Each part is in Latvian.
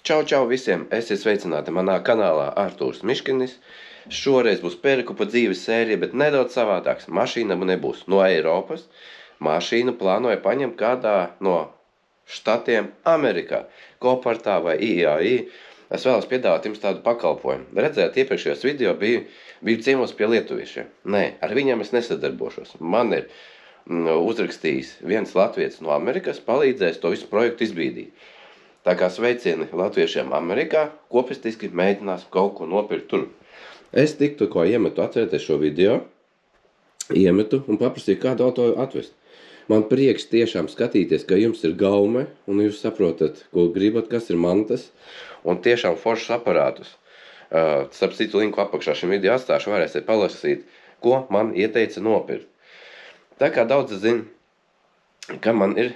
Čau, čau visiem! Esiet sveicināti manā kanālā Artūrs Miškinis. Šoreiz būs perikupa dzīves sērija, bet nedaudz savādāks. Mašīna nebūs no Eiropas. Mašīnu plānoju paņemt kādā no štatiem Amerikā, Kopartā vai IAI. Es vēlos piedāvāt jums tādu pakalpojumu. Redzēt, iepriekšējos video biju ciemos pie lietuviešiem. Nē, ar viņiem es nesadarbošos. Man ir uzrakstījis viens latvietis no Amerikas, palīdzēs to visu projektu izbīdīt. Tā kā sveicieni latviešiem Amerikā, kopistiski mēģinās kaut ko nopirkt tur. Es tiktu ko iemetu, atcerieties šo video, iemetu un paprasīju kādu auto atvest. Man prieks tiešām skatīties, ka jums ir gaume un jūs saprotat, ko gribat, kas ir mantas un tiešām foršus aparātus. Starp citu linku apakšā šim video atstāšu, varēsiet palasīt, ko man ieteica nopirkt. Tā kā daudz zina, ka man ir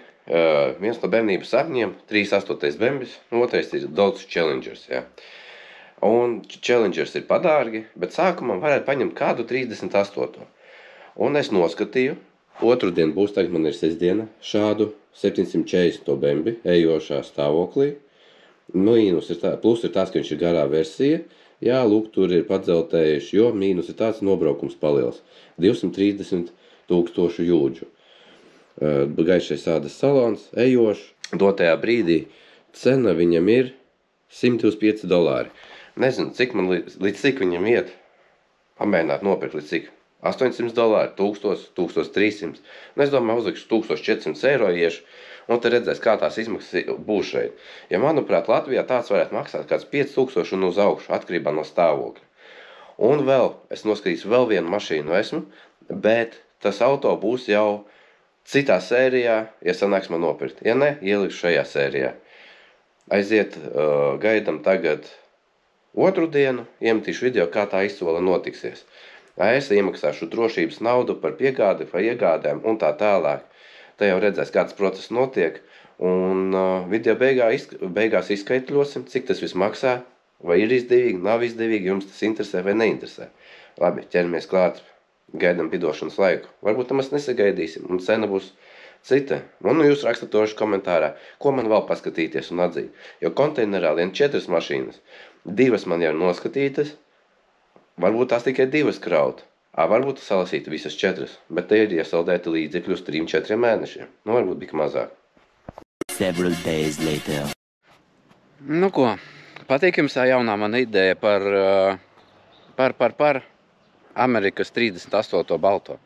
viens no bērnības sapņiem, 38. Bembis, otrais ir Dodge Challengers. Ja. Un Challengers ir padārgi, bet sākumā varētu paņemt kādu 38. Un es noskatīju, otrdien būs, tagad man ir sestdiena, šādu 740. Bembi ejošā stāvoklī. Mīnus ir tā, plus ir tās, ka viņš ir garā versija. Jā, lūk, tur ir padzeltējuši, jo mīnus ir tāds nobraukums paliels. 230 000 jūdžu. Gaišais sādas salons, ejošs. Dotajā brīdī cena viņam ir $125. Nezinu, cik man līdz cik viņam iet. Pamēģināt nopirkt līdz cik. $800, 1000, 1300. Es domāju, uzlikšu 1400 eiro iešu, un te redzēs, kā tās izmaksas būs šeit. Ja, manuprāt, Latvijā tāds varētu maksāt kāds 5000 un uz augšu, atkarībā no stāvokļa. Un vēl, es noskatīšu vēl vienu mašīnu esmu, bet tas auto būs jau citā sērijā, ja sanāks man nopirkt. Ja ne, ielikšu šajā sērijā. Aiziet, gaidam tagad otru dienu, iemetīšu video, kā tā izsola notiksies. Es iemaksāšu drošības naudu par piegādi vai iegādēm un tā tālāk. Te jau redzēs, kāds process notiek. Un video beigās izskaitļosim, cik tas viss maksā, vai ir izdevīgi, nav izdevīgi, jums tas interesē vai neinteresē. Labi, ķeramies klāt. Gaidam pidošanas laiku. Varbūt mēs nesagaidīsim, un cena būs cita. Un jūs rakstat to komentārā, ko man vēl paskatīties un atzīt. Jo konteinerā lien 4 mašīnas. 2 man jau ir noskatītas, varbūt tās tikai 2 kraut. Varbūt salasīt visas 4, bet te ir iesaldēti līdzekļi uz 3-4 mēnešiem. Nu, varbūt bija mazāk. Several days later. Nu ko, patīk jums tā jaunā mana ideja par Amerikas 38. balto.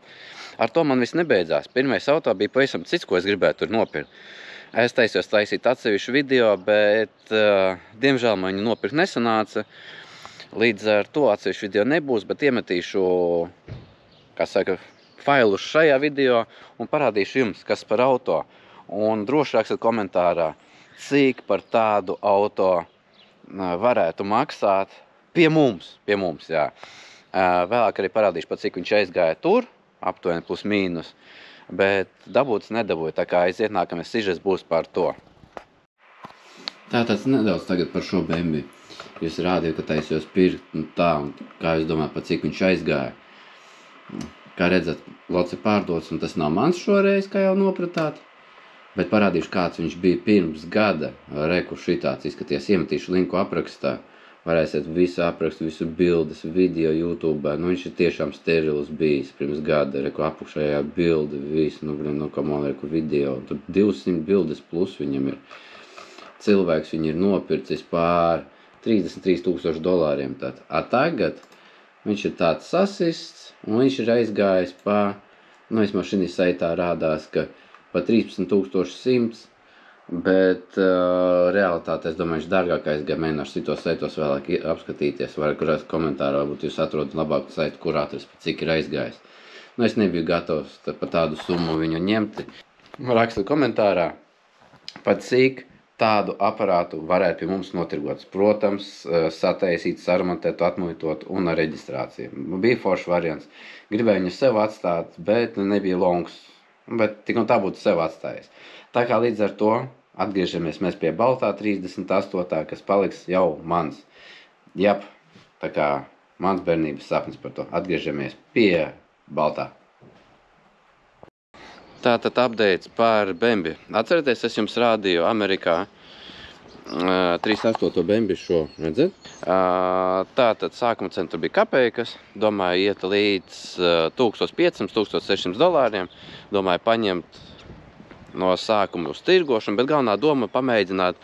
Ar to man viss nebeidzās. Pirmais auto bija pavisam cits, ko es gribētu tur nopirkt. Es taisījos taisīt atsevišķu video, bet diemžēl man viņu nopirkt nesanāca. Līdz ar to atsevišķu video nebūs, bet iemetīšu, kā saka, failus šajā video un parādīšu jums, kas par auto. Un droši rakstat komentārā, cik par tādu auto varētu maksāt pie mums, jā. Vēlāk arī parādīšu, cik viņš aizgāja tur, aptuveni plus mīnus, bet dabūts nedabūja, tā kā aiziet nākamais sižets būs par to. Tātad nedaudz tagad par šo Bembi. Jūs rādīju, ka taisījos pirkt un tā, un kā jūs domājat, cik viņš aizgāja. Kā redzat, lots ir pārdots, un tas nav mans šoreiz, kā jau nopratāt, bet parādīšu, kāds viņš bija pirms gada. Reku šitāds izskaties, iemetīšu linku aprakstā. Varēsiet visu aprakstu, visu bildes, video YouTube. Nu, viņš ir tiešām sterils bijis pirms gada. Reku apakšējā bilde, visu, kā man reku video. Tur 200 bildes plus viņam ir. Cilvēks viņu ir nopircis pār $33 000. Tātad. Tagad viņš ir tāds sasists, un viņš ir aizgājis vismaz šī saitā rādās, ka pa 13 100, bet realitāte, es domāju, viņš dārgāk aizgāja, mēģināšu citos saitos vēlāk apskatīties, varat komentārā, varbūt jūs atrodat labāku saitu, kur atrast, cik ir aizgājis. Nu, es nebiju gatavs par tādu summu viņu ņemt. Rakstat komentārā, pat cik tādu aparātu varētu pie mums notirgots. Protams, sataisīt, sarmontēt, atmuitot un ar reģistrāciju. Bija foršs variants. Gribēju viņu sev atstāt, bet nebija longs. Bet tik un tā būtu sev atstājis. Tā kā līdz ar to atgriežamies mēs pie baltā 38, kas paliks jau mans. Jap, tā kā Mans bērnības sapnis par to. Atgriežamies pie baltā. Tātad updates par Bembi. Atcerieties, es jums rādīju Amerikā 38. Bembi šo, redzat? Tātad sākuma cena tur bija kapeikas. Domāju, iet līdz $1500–1600 dolāriem. Domāju, paņemt no sākuma uz tirgošanu, bet galvenā doma pamēģināt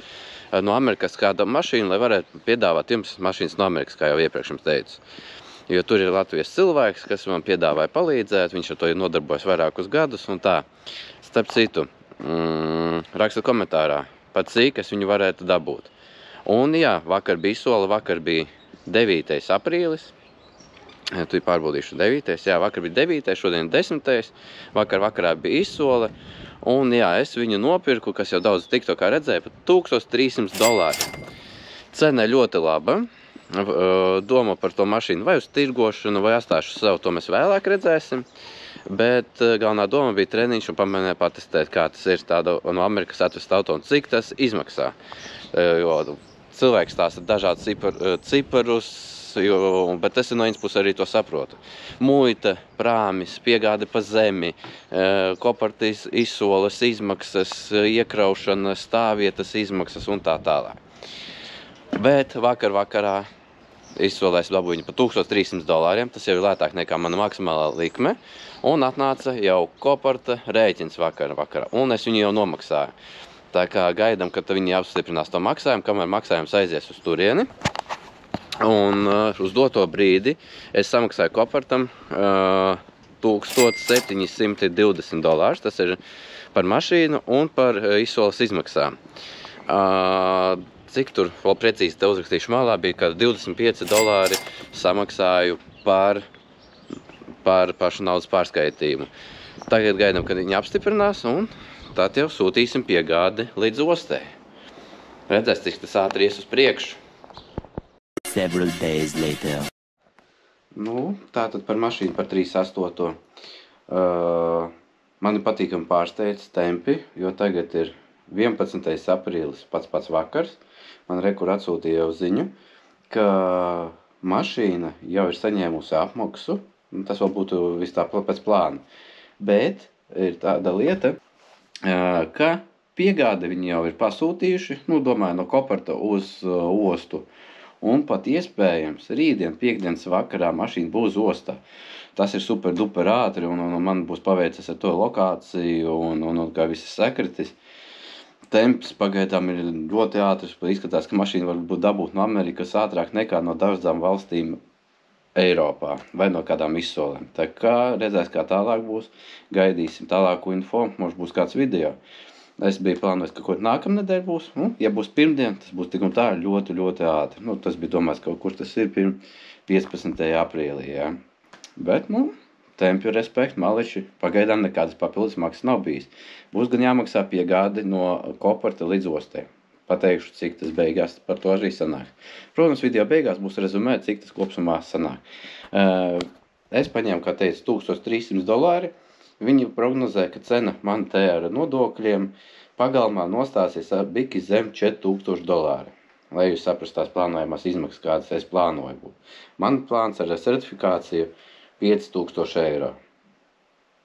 no Amerikas kādu mašīnu, lai varētu piedāvāt jums mašīnas no Amerikas, kā jau iepriekš jums teicu. Jo tur ir Latvijas cilvēks, kas man piedāvāja palīdzēt, viņš ar to ir nodarbojas vairākus gadus un tā. Starp citu, raksta komentārā, pat cik es viņu varētu dabūt. Un jā, vakar bija izsola, vakar bija 9. aprīlis. Tu pārbaudīšu 9. Jā, vakar bija 9. šodien 10. Vakarā bija izsola. Un jā, es viņu nopirku, kas jau daudz TikTokā redzēja, par $1300. Cena ļoti laba. Doma par to mašīnu vai uz tirgošanu, vai atstāšu savu, to mēs vēlāk redzēsim. Bet galvenā doma bija treniņš un pamēģināja patestēt, kā tas ir tāda no Amerikas atvest auto un cik tas izmaksā. Jo cilvēks stāsta dažādas ciparus, bet es no vienas puses arī to saprotu. Muita, prāmis, piegāde pa zemi, kopartīs izsoles izmaksas, iekraušana, stāvvietas izmaksas un tā tālāk. Bet vakarā izsolēs dabu viņu par $1300, tas jau ir lētāk nekā mana maksimālā likme, un atnāca jau koparta rēķins vakarā, un es viņu jau nomaksāju. Tā kā gaidam, kad viņi apstiprinās to maksājumu, kamēr maksājums aizies uz turieni, un uz doto brīdi es samaksāju kopartam $1720, tas ir par mašīnu un par izsoles izmaksām. Cik tur, vēl precīzi te uzrakstīšu malā, bija kā $25 samaksāju par pašu naudas pārskaitījumu. Tagad gaidām, kad viņi apstiprinās, un tad jau sūtīsim piegādi līdz ostē. Redzēs, cik tas ātri ies uz priekšu. Several days later. Nu, tātad par mašīnu par 38. Mani patīkami pārsteidz tempi, jo tagad ir 11. aprīlis, pats vakars. Man rekur atsūtīja jau ziņu, ka mašīna jau ir saņēmusi apmaksu. Tas vēl būtu viss tā pēc plāna. Bet ir tāda lieta, ka piegāde viņi jau ir pasūtījuši, domāju, no koparta uz ostu. Un pat iespējams, rītdien, piekdienas vakarā mašīna būs ostā. Tas ir super duper ātri, un man būs paveicis ar to lokāciju, un kā visas sakritis. Temps pagaidām ir ļoti ātrs, izskatās, ka mašīna var būt dabūt no Amerikas ātrāk nekā no dažām valstīm Eiropā vai no kādām izsolēm. Tā kā redzēs, kā tālāk būs, gaidīsim tālāku info, mums būs kāds video. Es biju plānojis, ka kaut nākamnedēļ būs, ja būs pirmdien, tas būs tik un tā ļoti, ļoti ātri. Tas bija domāts, kaut kur tas ir 15. aprīlī, jā. Bet, tempi respekt, mališi, pagaidām nekādas papildus maksas nav bijis. Būs gan jāmaksā piegādi no koparta līdz ostē. Pateikšu, cik tas beigās par to arī sanāk. Protams, video beigās būs rezumēt, cik tas kopsumā sanāk. Es paņēmu, kā teicu, $1300. Viņi prognozē, ka cena man te ar nodokļiem pagalmā nostāsies biki zem $4000. Lai jūs saprast tās plānojamās izmaksas, kādas es plānoju būt. Man plāns ar certifikāciju €5000.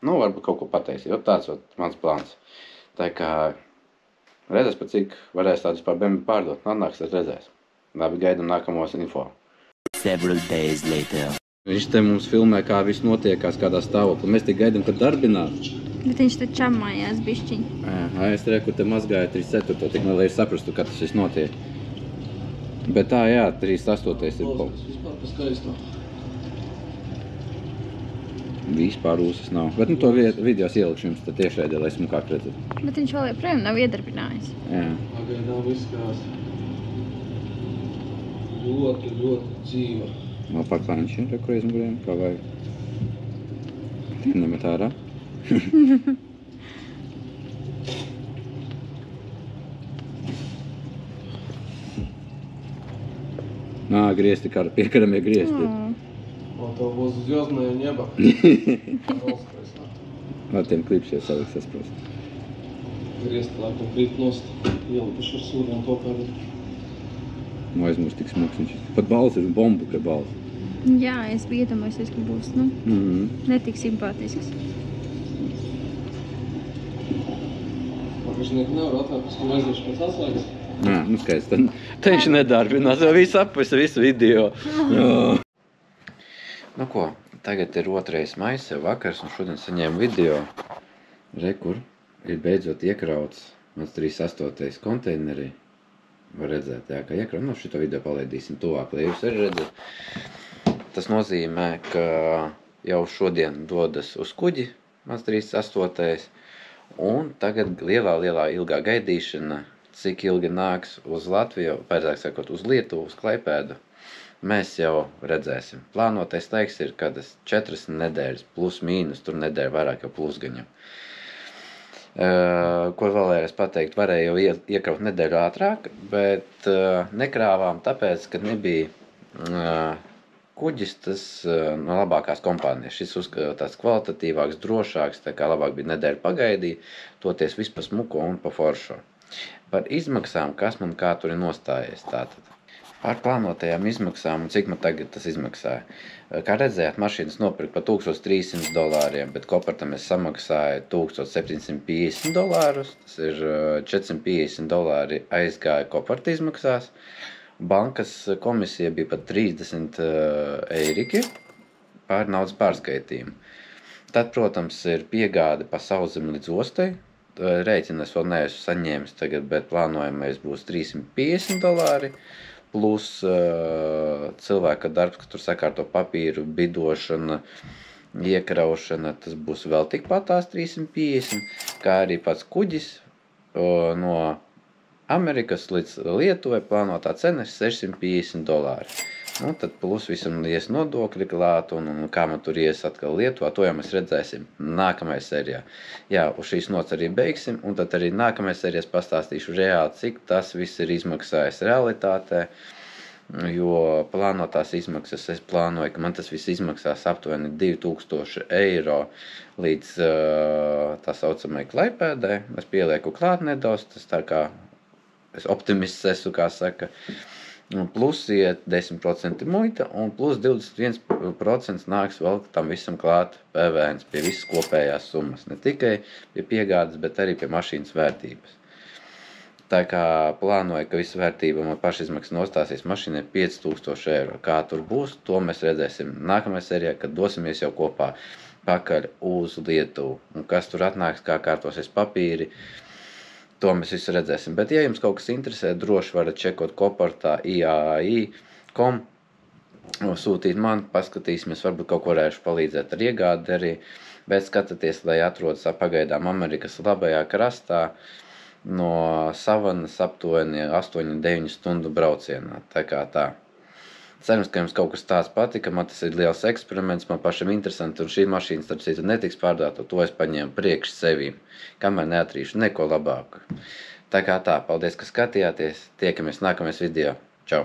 Varbūt kaut ko pateiks, jo tāds mans plāns. Tā kā redzēs, par cik varēs tādus par Bembi pārdot. Atnāks, tad redzēs. Labi, gaidam nākamos info. Several days later. Viņš te mums filmē, kā viss notiekās, kādā stāvoklī. Mēs tik gaidam, kad darbinās. Bet viņš te čamājās bišķiņ. Es reku te mazgāju 34. Tik lai saprastu, kā tas viss notiek. Bet tā, jā, 38. ir kaut. Vispār paskaisto. Vispār ūsas nav. Bet to videos ielikšu jums te tiešraidē, lai smukāk redzat. Bet viņš vēl joprojām nav iedarbinājis. Jā. Pagaidām izskās ļoti, ļoti dzīva. Vēl paklāņš ir, kur aizmuguriem, kā vajag. Nemet ārā. Griezti, kā piekaramie griezti. To būs звездное небо. Ar tiem klipšiem saliks sasprost. Griezt, lai to krīt nost, ielipuši ar sūdiem to kādu. Aizmūs tik smuks viņš. Pat balss ir bomba, ka balss. Jā, es biju iedomājusies, ka būs, netik simpātisks. Pagažnieki nevar atvērt, ka aiziešu pēc atslēgas. Jā, skaisti. Te viņš nedarbinās, jau visu apvis, visu video. Nu ko, tagad ir 2. maijs, jau vakars, un šodien saņēmu video. Kur ir beidzot iekrauts mans 38. konteinerī. Var redzēt, jā, ka iekrauts. Šito video palaidīsim tuvāk, lai jūs arī redzat. Tas nozīmē, ka jau šodien dodas uz kuģi mans 38. Un tagad lielā ilgā gaidīšana, cik ilgi nāks uz Latviju, pareizāk sakot, uz Lietuvu, uz Klaipēdu, mēs jau redzēsim. Plānotais laiks ir kādas 4 nedēļas, plus mīnus, tur nedēļa vairāk jau plusgaņam. Ko vēlējos pateikt, varēja jau iekraut nedēļu ātrāk, bet nekrāvām tāpēc, ka nebija kuģis tas no labākās kompānijas. Šis uzskatās kvalitatīvāks, drošāks, tā kā labāk bija nedēļa pagaidīja, toties viss pa smuko un pa foršo. Par izmaksām, kas man kā tur ir nostājies tātad. Par plānotajām izmaksām, cik man tagad tas izmaksāja. Kā redzējāt, mašīnas nopirkt par $1300, bet kopertam es samaksāju $1750. Tas ir $450 aizgāja koperta izmaksās. Bankas komisija bija pat 30 eiriki par naudas pārskaitījumu. Tad, protams, ir piegāde pa Sauszemi līdz ostai. Rēķinu es vēl neesmu saņēmis tagad, bet plānojamais būs $350. Plus cilvēka darbs, kas tur sakārto papīru, bidošana, iekraušana, tas būs vēl tikpat tās 350, kā arī pats kuģis no Amerikas līdz Lietuvai plānotā cena ir $650. Nu, tad plus visam ies nodokļi klāt un kā man tur ies atkal Lietuvā, to jau mēs redzēsim nākamajā sērijā. Jā, uz šīs nots arī beigsim, un tad arī nākamajā sērijā pastāstīšu reāli, cik tas viss ir izmaksājis realitātē, jo plānotās izmaksas es plānoju, ka man tas viss izmaksās aptuveni €2000 līdz tā saucamai Klaipēdai. Es pielieku klāt nedaudz, tas tā kā es optimists esmu, kā saka. Un plus iet 10% muita, un plus 21% nāks vēl tam visam klāt PVNs pie visas kopējās summas. Ne tikai pie piegādes, bet arī pie mašīnas vērtības. Tā kā plānoju, ka visa vērtība man pašizmaksas nostāsies mašīnai €5000. Kā tur būs, to mēs redzēsim nākamajā sērijā, kad dosimies jau kopā pakaļ uz Lietuvu. Un kas tur atnāks, kā kārtosies papīri, to mēs visu redzēsim. Bet, ja jums kaut kas interesē, droši varat čekot koportā IAI.com, sūtīt man, paskatīsimies, varbūt kaut ko varēšu palīdzēt ar iegādi arī, bet skatieties, lai atrodas pagaidām Amerikas labajā krastā no Savanas aptuveni 8-9 stundu braucienā. Tā kā tā. Cerams, ka jums kaut kas tāds patika, man tas ir liels eksperiments, man pašam interesanti, un šī mašīna, starp citu, netiks pārdāta, to es paņēmu priekš sevīm, kamēr neatrīšu neko labāku. Tā kā tā, paldies, ka skatījāties, tiekamies nākamais video. Čau!